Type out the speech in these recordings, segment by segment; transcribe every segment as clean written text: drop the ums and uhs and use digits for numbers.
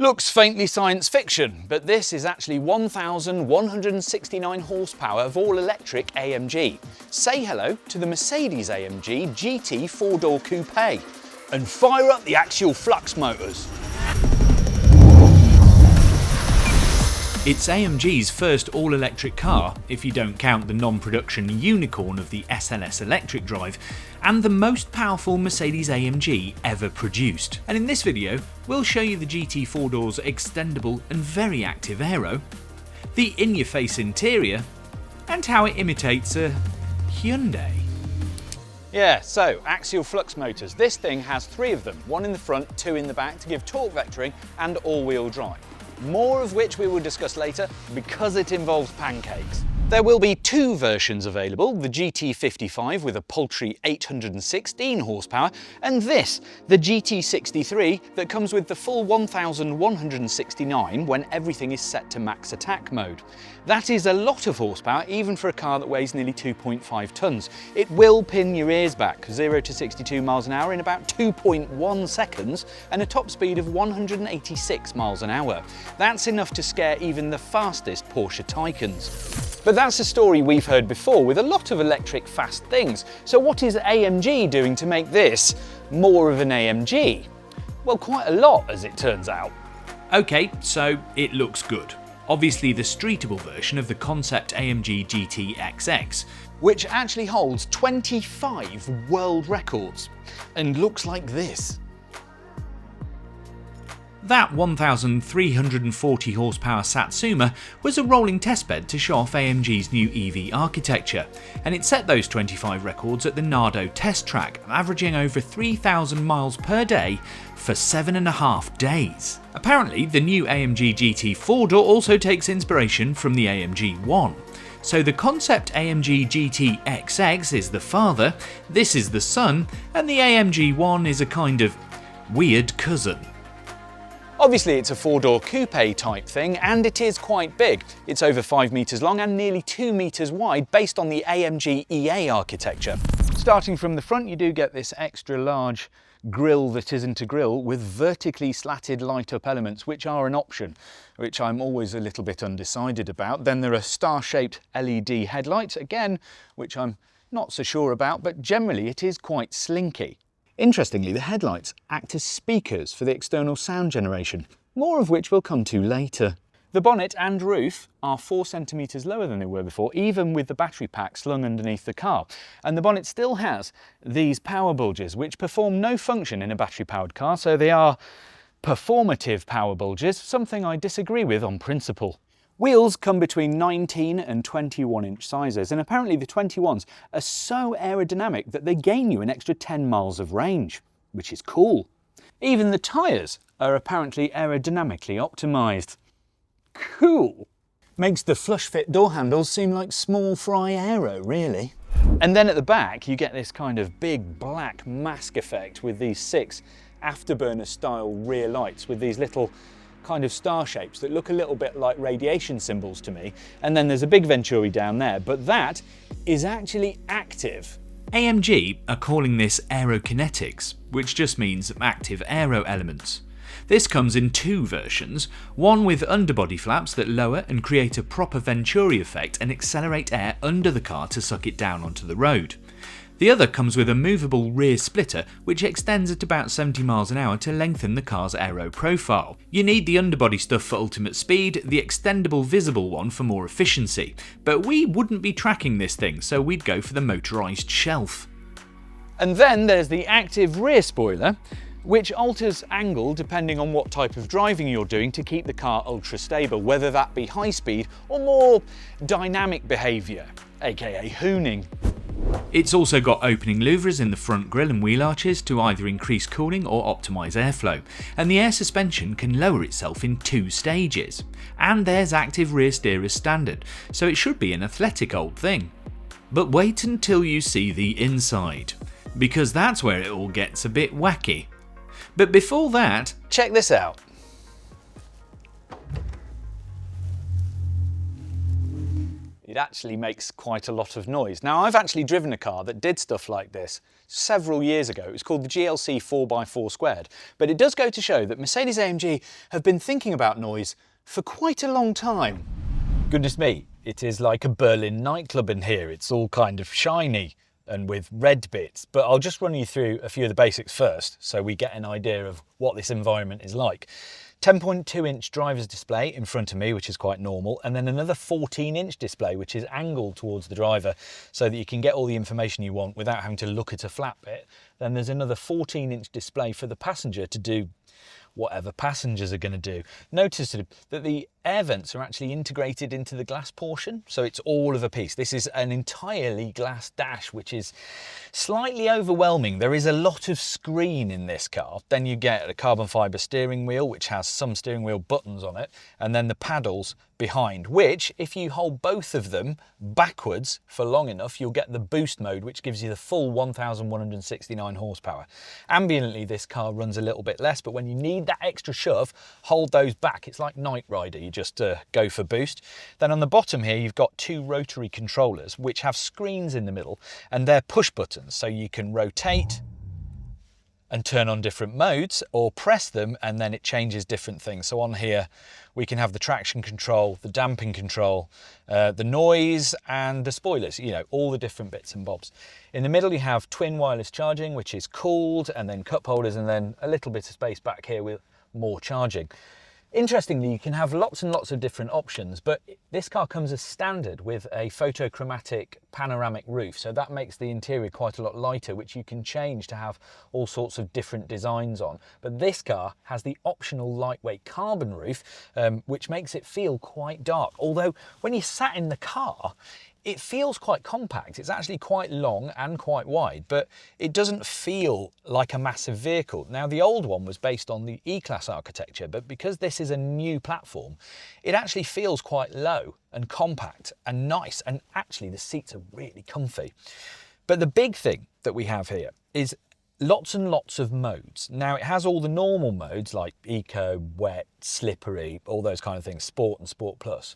Looks faintly science fiction, but this is actually 1,169 horsepower of all-electric AMG. Say hello to the Mercedes-AMG GT 4-door Coupe and fire up the axial flux motors. It's AMG's first all-electric car, if you don't count the non-production unicorn of the SLS electric drive, and the most powerful Mercedes-AMG ever produced. And in this video, we'll show you the GT 4-door's extendable and very active Aero, the in-your-face interior, and how it imitates a Hyundai. Yeah, so axial flux motors. This thing has 3 of them, 1 in the front, 2 in the back to give torque vectoring and all-wheel drive. More of which we will discuss later because it involves pancakes. There will be 2 versions available, the GT55 with a paltry 816 horsepower, and this, the GT63 that comes with the full 1,169 when everything is set to max attack mode. That is a lot of horsepower even for a car that weighs nearly 2.5 tonnes. It will pin your ears back, 0 to 62 miles an hour in about 2.1 seconds and a top speed of 186 miles an hour. That's enough to scare even the fastest Porsche Taycans. But that's a story we've heard before with a lot of electric fast things. So what is AMG doing to make this more of an AMG? Well, quite a lot, as it turns out. Okay, so it looks good. Obviously the streetable version of the concept AMG GTXX, which actually holds 25 world records and looks like this. That 1,340 horsepower Satsuma was a rolling testbed to show off AMG's new EV architecture, and it set those 25 records at the Nardo test track, averaging over 3,000 miles per day for 7.5 days. Apparently, the new AMG GT 4-door also takes inspiration from the AMG-One. So the concept AMG GTXX is the father, this is the son, and the AMG-One is a kind of weird cousin. Obviously it's a 4-door coupe type thing, and it is quite big. It's over 5 metres long and nearly 2 metres wide based on the AMG EA architecture. Starting from the front, you do get this extra large grille that isn't a grille with vertically slatted light up elements, which are an option, which I'm always a little bit undecided about. Then there are star-shaped LED headlights, again, which I'm not so sure about, but generally it is quite slinky. Interestingly, the headlights act as speakers for the external sound generation, more of which we'll come to later. The bonnet and roof are 4 centimetres lower than they were before, even with the battery pack slung underneath the car. And the bonnet still has these power bulges, which perform no function in a battery-powered car, so they are performative power bulges, something I disagree with on principle. Wheels come between 19 and 21 inch sizes, and apparently the 21s are so aerodynamic that they gain you an extra 10 miles of range, which is cool. Even the tyres are apparently aerodynamically optimised. Cool. Makes the flush fit door handles seem like small fry Aero, really. And then at the back you get this kind of big black mask effect with these 6 afterburner style rear lights with these little kind of star shapes that look a little bit like radiation symbols to me, and then there's a big Venturi down there, but that is actually active. AMG are calling this aerokinetics, which just means active aero elements. This comes in 2 versions, one with underbody flaps that lower and create a proper Venturi effect and accelerate air under the car to suck it down onto the road. The other comes with a movable rear splitter which extends at about 70 miles an hour to lengthen the car's aero profile. You need the underbody stuff for ultimate speed, the extendable visible one for more efficiency, but we wouldn't be tracking this thing, so we'd go for the motorised shelf. And then there's the active rear spoiler, which alters angle depending on what type of driving you're doing to keep the car ultra stable, whether that be high speed or more dynamic behaviour, aka hooning. It's also got opening louvres in the front grille and wheel arches to either increase cooling or optimise airflow, and the air suspension can lower itself in 2 stages. And there's active rear steer as standard, so it should be an athletic old thing. But wait until you see the inside, because that's where it all gets a bit wacky. But before that, check this out. it actually makes quite a lot of noise. Now, I've actually driven a car that did stuff like this several years ago. It was called the GLC 4x4 Squared. But it does go to show that Mercedes-AMG have been thinking about noise for quite a long time. Goodness me, it is like a Berlin nightclub in here. It's all kind of shiny and with red bits, but I'll just run you through a few of the basics first so we get an idea of what this environment is like. 10.2-inch driver's display in front of me, which is quite normal, and then another 14-inch display which is angled towards the driver so that you can get all the information you want without having to look at a flat bit. Then there's another 14-inch display for the passenger to do whatever passengers are going to do. Notice that the air vents are actually integrated into the glass portion, so it's all of a piece. This is an entirely glass dash, which is slightly overwhelming. There is a lot of screen in this car. Then you get a carbon fibre steering wheel, which has some steering wheel buttons on it, and then the paddles behind, which, if you hold both of them backwards for long enough, you'll get the boost mode, which gives you the full 1,169 horsepower. Ambiently, this car runs a little bit less, but when you need that extra shove, hold those back. It's like Knight Rider. You just go for boost. Then on the bottom here, you've got two rotary controllers, which have screens in the middle, and they're push buttons, so you can rotate and turn on different modes, or press them and then it changes different things. So on here we can have the traction control, the damping control, the noise and the spoilers, you know, all the different bits and bobs. In the middle you have twin wireless charging, which is cooled, and then cup holders, and then a little bit of space back here with more charging. Interestingly, you can have lots and lots of different options, but this car comes as standard with a photochromatic panoramic roof, so that makes the interior quite a lot lighter, which you can change to have all sorts of different designs on. But this car has the optional lightweight carbon roof, which makes it feel quite dark. Although when you sat in the car, it feels quite compact. It's actually quite long and quite wide, but it doesn't feel like a massive vehicle. Now, the old one was based on the E-Class architecture, but because this is a new platform, it actually feels quite low and compact and nice, and actually the seats are really comfy. But the big thing that we have here is lots and lots of modes. Now, it has all the normal modes like eco, wet, slippery, all those kind of things, sport and sport plus.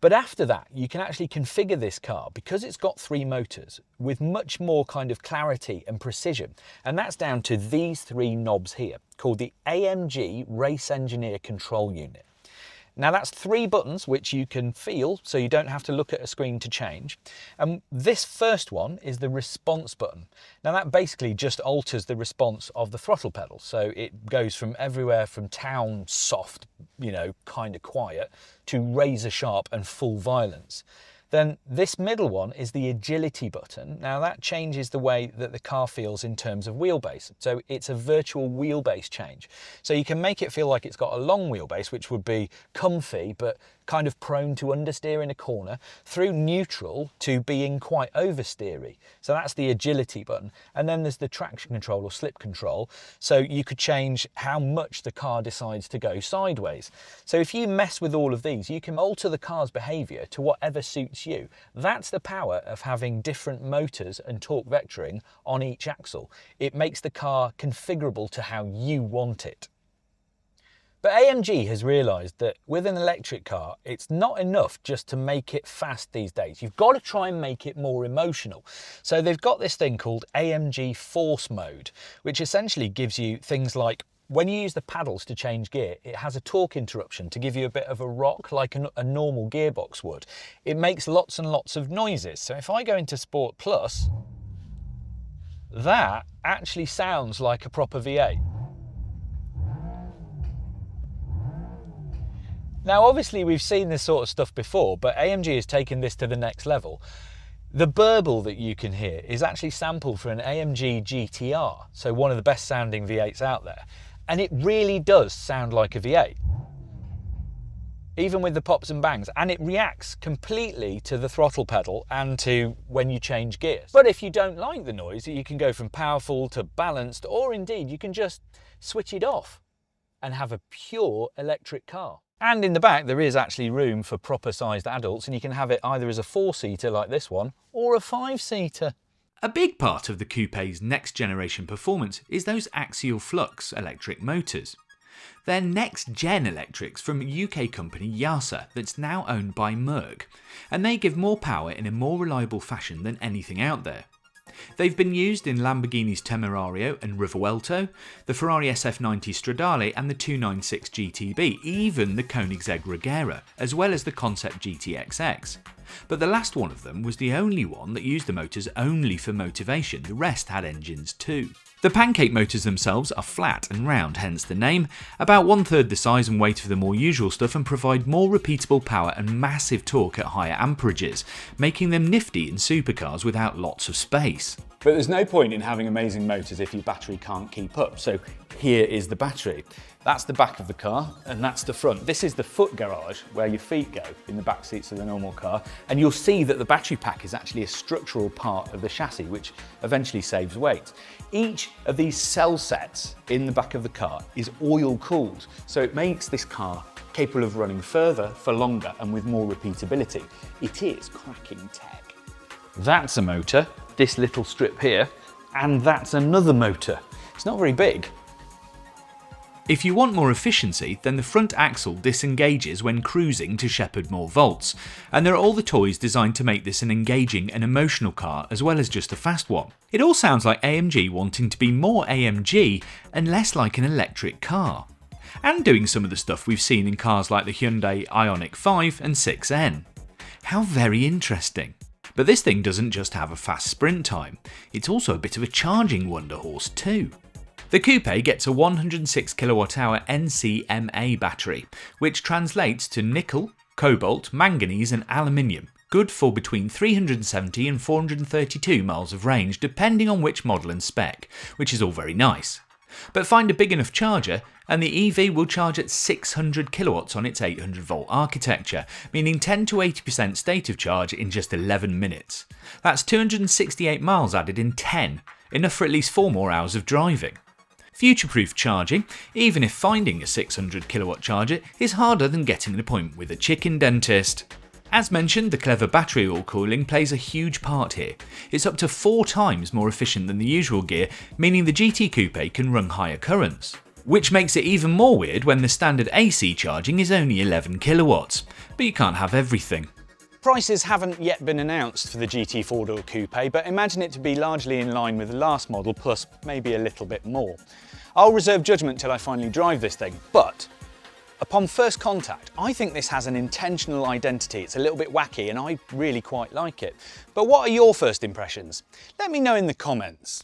But after that, you can actually configure this car, because it's got 3 motors, with much more kind of clarity and precision. And that's down to these 3 knobs here, called the AMG Race Engineer Control Unit. Now, that's 3 buttons which you can feel, so you don't have to look at a screen to change. And this first one is the response button. Now, that basically just alters the response of the throttle pedal. So it goes from everywhere from town soft, you know, kind of quiet, to razor sharp and full violence. Then this middle one is the agility button. Now that changes the way that the car feels in terms of wheelbase. So it's a virtual wheelbase change. So you can make it feel like it's got a long wheelbase, which would be comfy, but kind of prone to understeer in a corner, through neutral to being quite oversteery. So that's the agility button. And then there's the traction control or slip control. So you could change how much the car decides to go sideways. So if you mess with all of these, you can alter the car's behavior to whatever suits you. That's the power of having different motors and torque vectoring on each axle. It makes the car configurable to how you want it. But AMG has realised that with an electric car, it's not enough just to make it fast these days. You've got to try and make it more emotional. So they've got this thing called AMG Force Mode, which essentially gives you things like, when you use the paddles to change gear, it has a torque interruption to give you a bit of a rock like a normal gearbox would. It makes lots and lots of noises. So if I go into Sport Plus, that actually sounds like a proper V8. Now, obviously, we've seen this sort of stuff before, but AMG has taken this to the next level. The burble that you can hear is actually sampled for an AMG GTR, so one of the best sounding V8s out there. And it really does sound like a V8, even with the pops and bangs, and it reacts completely to the throttle pedal and to when you change gears. But if you don't like the noise, you can go from powerful to balanced, or indeed you can just switch it off and have a pure electric car. And in the back, there is actually room for proper sized adults, and you can have it either as a 4-seater like this one, or a 5-seater. A big part of the Coupe's next generation performance is those axial flux electric motors. They're next-gen electrics from UK company Yasa that's now owned by Merck, and they give more power in a more reliable fashion than anything out there. They've been used in Lamborghini's Temerario and Rivuelto, the Ferrari SF90 Stradale and the 296 GTB, even the Koenigsegg Regera, as well as the concept GTXX. But the last one of them was the only one that used the motors only for motivation, the rest had engines too. The pancake motors themselves are flat and round, hence the name, about 1/3 the size and weight of the more usual stuff, and provide more repeatable power and massive torque at higher amperages, making them nifty in supercars without lots of space. But there's no point in having amazing motors if your battery can't keep up. So here is the battery. That's the back of the car and that's the front. This is the foot garage where your feet go in the back seats of the normal car. And you'll see that the battery pack is actually a structural part of the chassis, which eventually saves weight. Each of these cell sets in the back of the car is oil cooled. So it makes this car capable of running further for longer and with more repeatability. It is cracking tech. That's a motor, this little strip here, and that's another motor. It's not very big. If you want more efficiency, then the front axle disengages when cruising to shepherd more volts, and there are all the toys designed to make this an engaging and emotional car as well as just a fast one. It all sounds like AMG wanting to be more AMG and less like an electric car, and doing some of the stuff we've seen in cars like the Hyundai Ioniq 5 and 6N. How very interesting. But this thing doesn't just have a fast sprint time, it's also a bit of a charging wonder horse too. The Coupe gets a 106 kWh NCMA battery, which translates to nickel, cobalt, manganese and aluminium, good for between 370 and 432 miles of range depending on which model and spec, which is all very nice. But find a big enough charger and the EV will charge at 600 kilowatts on its 800 volt architecture, meaning 10 to 80% state of charge in just 11 minutes. That's 268 miles added in 10, enough for at least 4 more hours of driving. Future-proof charging, even if finding a 600 kilowatt charger is harder than getting an appointment with a chicken dentist. As mentioned, the clever battery oil cooling plays a huge part here. It's up to 4 times more efficient than the usual gear, meaning the GT Coupe can run higher currents. Which makes it even more weird when the standard AC charging is only 11 kilowatts. But you can't have everything. Prices haven't yet been announced for the GT 4-door coupe, but imagine it to be largely in line with the last model, plus maybe a little bit more. I'll reserve judgment till I finally drive this thing, but upon first contact, I think this has an intentional identity. It's a little bit wacky and I really quite like it. But what are your first impressions? Let me know in the comments.